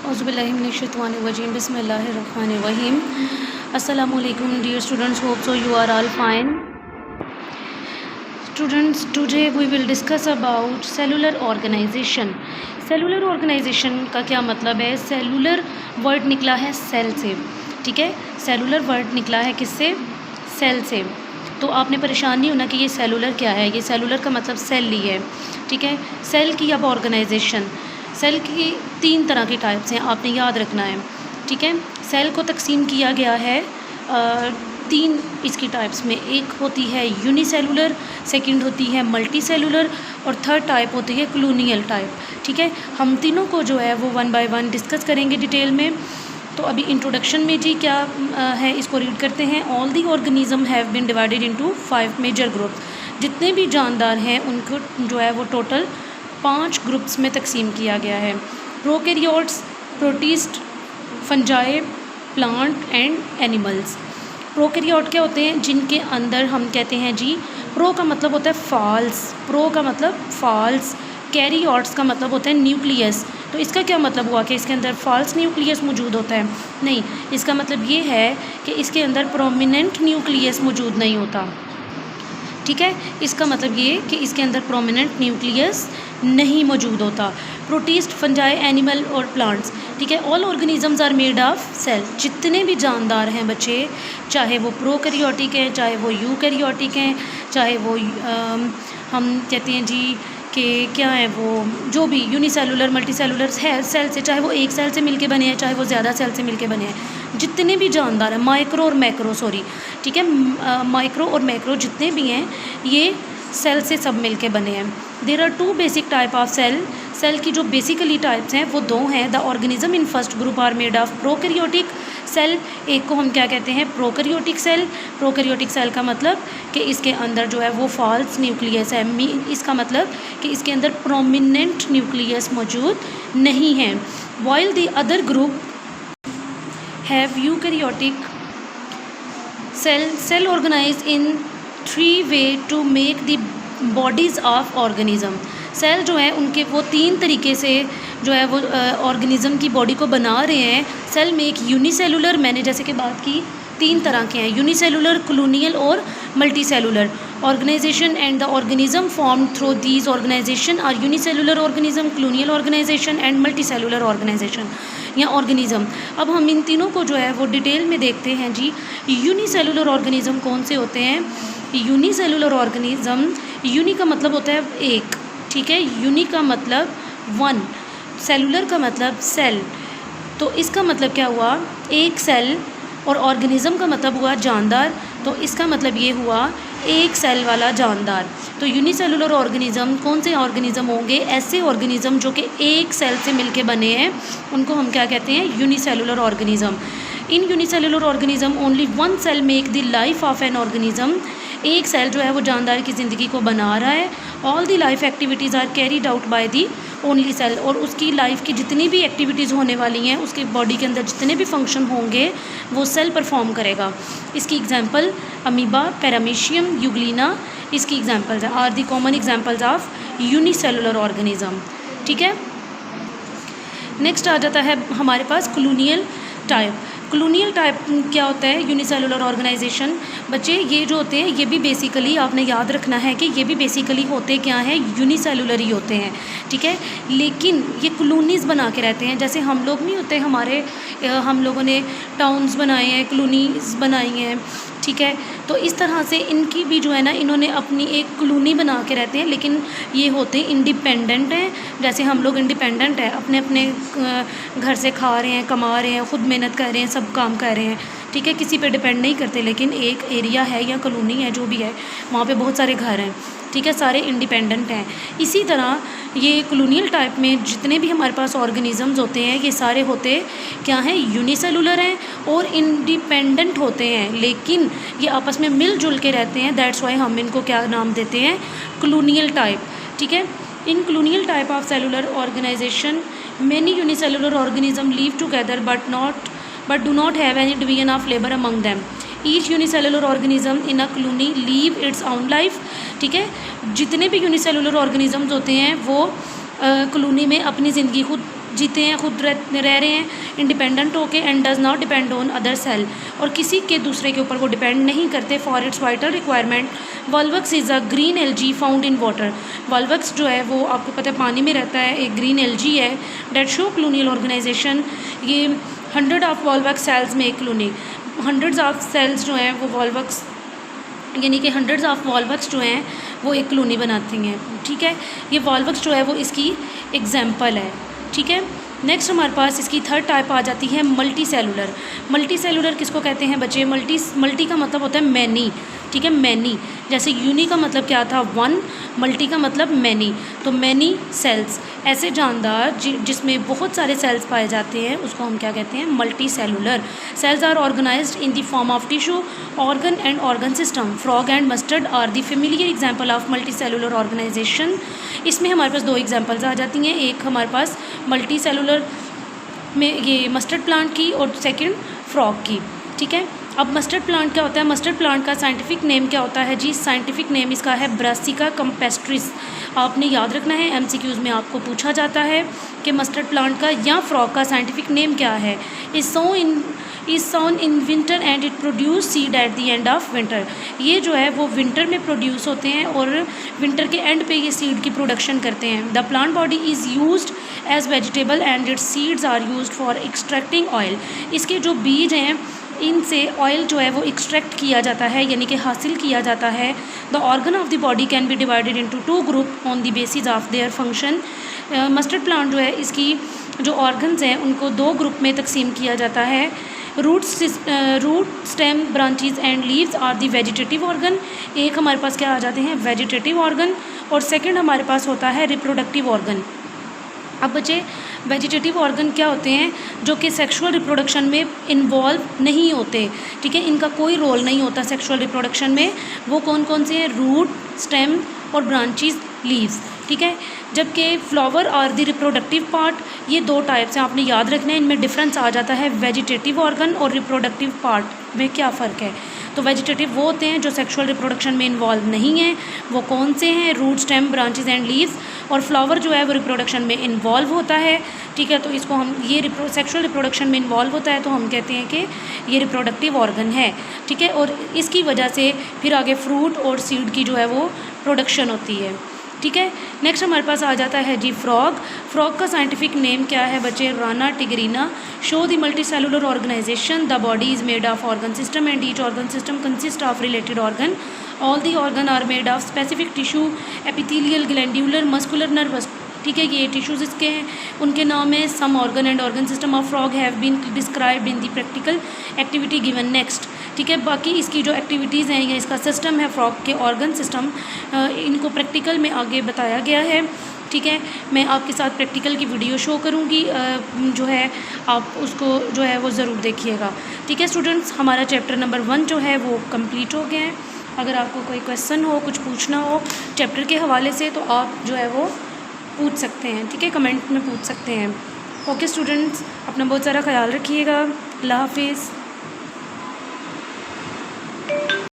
औज़ुबिल्लाहिमिनश्शैतानिर्रजीम बिस्मिल्लाहिर्रहमानिर्रहीम। अस्सलामुअलैकुम dear students, hope so you are all fine. Students, today we will discuss about cellular organization. Cellular organization का क्या मतलब है? सेलुलर वर्ड निकला है सेल से, ठीक है। सेलुलर वर्ड निकला है किससे? सेल से। तो आपने परेशान नहीं होना कि ये सेलुलर क्या है। ये सेलुलर का मतलब सेल ही है, ठीक है। सेल की अब ऑर्गेनाइजेशन, सेल की 3 तरह की टाइप्स हैं, आपने याद रखना है, ठीक है। सेल को तकसीम किया गया है 3 इसकी टाइप्स में। एक होती है यूनिसेलुलर, सेकंड होती है मल्टी सेलुलर और थर्ड टाइप होती है कॉलोनियल टाइप, ठीक है। हम तीनों को जो है वो 1 बाय 1 डिस्कस करेंगे डिटेल में। तो अभी इंट्रोडक्शन में जी क्या है इसको रीड करते हैं। All the organism have been divided into 5 major groups. जितने भी जानदार हैं उनको जो है वो टोटल 5 ग्रुप्स में तकसीम किया गया है। Prokaryotes, protist, fungi, plant and animals. Prokaryote क्या होते हैं? जिनके अंदर हम कहते हैं जी, प्रो का मतलब होता है फॉल्स, प्रो का मतलब फॉल्स, कैरियोट्स का मतलब होता है न्यूक्लियस। तो इसका क्या मतलब हुआ कि इसके अंदर फॉल्स न्यूक्लियस मौजूद होता है? नहीं, इसका मतलब ये है कि इसके अंदर प्रोमिनेंट न्यूक्लियस मौजूद नहीं होता, ठीक है। इसका मतलब ये कि इसके अंदर प्रोमिनेंट न्यूक्लियस नहीं मौजूद होता। प्रोटिस्ट, फंजाई, एनिमल और प्लांट्स, ठीक है। All organisms are made of cell. जितने भी जानदार हैं बच्चे, चाहे वो प्रोकैरियोटिक हैं, चाहे वो यूकैरियोटिक हैं, चाहे वो हम कहते हैं जी कि क्या है वो, जो भी यूनिसेलुलर मल्टीसेलुलर है सेल से, चाहे वो एक सेल से मिलके बने हैं, चाहे वो ज़्यादा सेल से मिलके बने हैं, जितने भी जानदार हैं, माइक्रो और मैक्रो, सॉरी, ठीक है, माइक्रो और मैक्रो जितने भी हैं ये सेल से सब मिलके बने हैं। There are 2 basic type of cell. Cell की जो बेसिकली टाइप्स हैं वो 2 हैं। The organism in first group are made of prokaryotic cell. एक को हम क्या कहते हैं? Prokaryotic cell. प्रोकैरियोटिक सेल का मतलब कि इसके अंदर जो है वो फॉल्स न्यूक्लियस है। इसका मतलब कि इसके अंदर प्रोमिनेंट न्यूक्लियस मौजूद नहीं है। While the other group have eukaryotic cell. Cell organize in 3 way to make the bodies of organism. Cell जो है उनके वो 3 तरीके से जो है वो ऑर्गेनिज्म की बॉडी को बना रहे हैं। सेल में एक यूनिसेलुलर, मैंने जैसे कि बात की, 3 तरह के हैं, यूनिसेलुलर, कॉलोनियल और multi cellular organization. And the organism formed through these organization are unicellular organism, colonial organization and multi cellular organization या ऑर्गेनिज्म। अब हम इन तीनों को जो है वो डिटेल में देखते हैं जी। यूनिसेलुलर ऑर्गेनिज्म कौन से होते हैं? यूनिसेलुलर ऑर्गेनिज्म, यूनि का मतलब होता है एक, ठीक है, यूनि का मतलब 1, सेलुलर का मतलब सेल। तो इसका मतलब क्या हुआ? एक सेल, और ऑर्गेनिज्म का मतलब हुआ जानदार, तो इसका मतलब ये हुआ एक सेल वाला जानदार। तो यूनिसेलुलर ऑर्गेनिज्म कौन से ऑर्गेनिज्म होंगे? ऐसे ऑर्गेनिज्म जो कि एक सेल से मिलके बने हैं, उनको हम क्या कहते हैं? Unicellular organism. In unicellular organism only 1 cell make the life of an organism. एक सेल जो है वो जानदार की ज़िंदगी को बना रहा है। All the life activities are carried out by the only cell. और उसकी लाइफ की जितनी भी एक्टिविटीज़ होने वाली हैं, उसके बॉडी के अंदर जितने भी फंक्शन होंगे वो सेल परफॉर्म करेगा। इसकी एग्जांपल अमीबा, पैरामीशियम, यूग्लिना इसकी एग्जांपल्स हैं, are the common examples of unicellular organism, ठीक है। नेक्स्ट आ जाता है हमारे पास कॉलोनियल टाइप। कॉलोनियल टाइप क्या होता है? Unicellular organization. बच्चे ये जो होते हैं ये भी बेसिकली आपने याद रखना है कि ये भी बेसिकली होते क्या हैं? यूनिसेलुलर ही होते हैं, ठीक है। लेकिन ये कॉलोनीज़ बना के रहते हैं। जैसे हम लोग नहीं होते, हमारे हम लोगों ने टाउन्स बनाए हैं, कॉलोनीज़ बनाई हैं, ठीक है। तो इस तरह से इनकी भी जो है ना, इन्होंने अपनी एक कॉलोनी बना के रहते हैं, लेकिन ये होते इंडिपेंडेंट हैं। जैसे हम लोग इंडिपेंडेंट हैं, अपने अपने घर से खा रहे हैं, कमा रहे हैं, ख़ुद मेहनत कर रहे हैं, सब काम कर रहे हैं, ठीक है, किसी पे डिपेंड नहीं करते। लेकिन एक एरिया है या कॉलोनी है जो भी है, वहाँ पे बहुत सारे घर हैं, ठीक है, सारे इंडिपेंडेंट हैं। इसी तरह ये कॉलोनियल टाइप में जितने भी हमारे पास ऑर्गेनिजम्स होते हैं ये सारे होते क्या हैं? यूनिसेलुलर हैं और इंडिपेंडेंट होते हैं, लेकिन ये आपस में मिलजुल के रहते हैं। दैट्स वाई हम इनको क्या नाम देते हैं? कॉलोनियल टाइप, ठीक है। In colonial type of cellular organization many unicellular organism live together but do not have any division of labor among them. Each unicellular organism in a colony live its own life, ठीक है। जितने भी unicellular organisms होते हैं वो colony में अपनी ज़िंदगी खुद जीते हैं, खुद रह रहे हैं इंडिपेंडेंट होके, and does not depend on other cell, और किसी के दूसरे के ऊपर वो डिपेंड नहीं करते। For its vital requirement volvox is a green algae found in water. Volvox जो है वो आपको पता है पानी में रहता है, एक ग्रीन एल्गी है। डेट शो क्लोनियल ऑर्गेनाइजेशन, ये 100 ऑफ वॉल्वक्स सेल्स में एक क्लोनी, हंड्रेड्स ऑफ सेल्स जो हैं वो वॉल्वक्स यानी कि हंड्रेड्स ऑफ वॉल्वक्स जो हैं वो एक कॉलोनी बनाती हैं। ठीक है, ये वॉल्वक्स जो है वो इसकी एग्जांपल है। ठीक है, नेक्स्ट हमारे पास इसकी थर्ड टाइप आ जाती है मल्टी सेलुलर। मल्टी सेलुलर किसको कहते हैं बच्चे? मल्टी का मतलब होता है मैनी। ठीक है, मैनी, जैसे यूनी का मतलब क्या था? वन, मल्टी का मतलब मैनी, तो मैनी सेल्स, ऐसे जानदार जिसमें बहुत सारे सेल्स पाए जाते हैं उसको हम क्या कहते हैं? Multi cellular. Cells are organized in the form of tissue, organ and organ system. Frog and mustard are the familiar example of multi cellular organization. इसमें हमारे पास दो एग्जाम्पल्स आ जाती हैं, एक हमारे पास मल्टी सेलुलर में ये मस्टर्ड प्लांट की और सेकेंड फ्रॉग की। ठीक है, अब मस्टर्ड प्लांट क्या होता है? मस्टर्ड प्लांट का साइंटिफिक नेम क्या होता है जी? साइंटिफिक नेम इसका है ब्रासिका कैम्पेस्ट्रिस। आपने याद रखना है, एमसीक्यूज़ में आपको पूछा जाता है कि मस्टर्ड प्लांट का या फ्रॉग का साइंटिफिक नेम क्या है। Is sown in winter and it produce seed at the end of winter. ये जो है वो विंटर में प्रोड्यूस होते हैं और विंटर के एंड पे ये सीड की प्रोडक्शन करते हैं। The plant body is used as vegetable and its seeds are used for extracting oil. इसके जो बीज हैं इनसे ऑयल जो है वो एक्सट्रैक्ट किया जाता है, यानी कि हासिल किया जाता है। The organ of the body can be divided into two group on the basis of their function. Mustard plant जो है इसकी जो ऑर्गन्स हैं उनको दो ग्रुप में तकसीम किया जाता है। Root, stem, branches and leaves are the vegetative organ. एक हमारे पास क्या आ जाते हैं? वेजिटेटिव ऑर्गन, और सेकंड हमारे पास होता है रिप्रोडक्टिव ऑर्गन। अब बच्चे वेजिटेटिव ऑर्गन क्या होते हैं? जो कि सेक्सुअल रिप्रोडक्शन में इन्वॉल्व नहीं होते। ठीक है, इनका कोई रोल नहीं होता सेक्सुअल रिप्रोडक्शन में। वो कौन कौन से हैं? रूट, स्टेम और ब्रांचेस, लीव्स। ठीक है, जबकि फ्लावर और द रिप्रोडक्टिव पार्ट, ये दो टाइप्स हैं, आपने याद रखना है, इनमें डिफरेंस आ जाता है। वेजिटेटिव ऑर्गन और रिप्रोडक्टिव पार्ट में क्या फ़र्क है? तो वेजिटेटिव वो होते हैं जो सेक्सुअल रिप्रोडक्शन में इन्वॉल्व नहीं हैं। वो कौन से हैं? Root, stem, branches and leaves. और फ्लावर जो है वो रिप्रोडक्शन में इन्वॉल्व होता है। ठीक है, तो इसको हम ये सेक्सुअल रिप्रोडक्शन में इन्वॉल्व होता है तो हम कहते हैं कि ये रिप्रोडक्टिव ऑर्गन है। ठीक है, और इसकी वजह से फिर आगे फ्रूट और सीड की जो है वो प्रोडक्शन होती है। ठीक है, नेक्स्ट हमारे पास आ जाता है जी फ्रॉग। फ्रॉग का साइंटिफिक नेम क्या है बच्चे? Rana tigrina. Show the multi cellular organization. The body is made of organ system and each organ system consist of related organ. All the organ are made of specific tissue, epithelial, glandular, muscular, nervous. ठीक है, ये tissues इसके हैं, उनके नाम है। Some organ and organ system of frog have been described in the practical activity given next. ठीक है, बाकी इसकी जो एक्टिविटीज़ हैं या इसका सिस्टम है फ्रॉग के ऑर्गन सिस्टम, इनको प्रैक्टिकल में आगे बताया गया है। ठीक है, मैं आपके साथ प्रैक्टिकल की वीडियो शो करूँगी, जो है आप उसको जो है वो ज़रूर देखिएगा। ठीक है स्टूडेंट्स, हमारा चैप्टर नंबर 1 जो है वो कंप्लीट हो गया है। अगर आपको कोई क्वेश्चन हो, कुछ पूछना हो चैप्टर के हवाले से, तो आप जो है वो पूछ सकते हैं। ठीक है, कमेंट में पूछ सकते हैं। ओके स्टूडेंट्स, अपना बहुत सारा ख्याल रखिएगा। अल्लाह हाफिज़।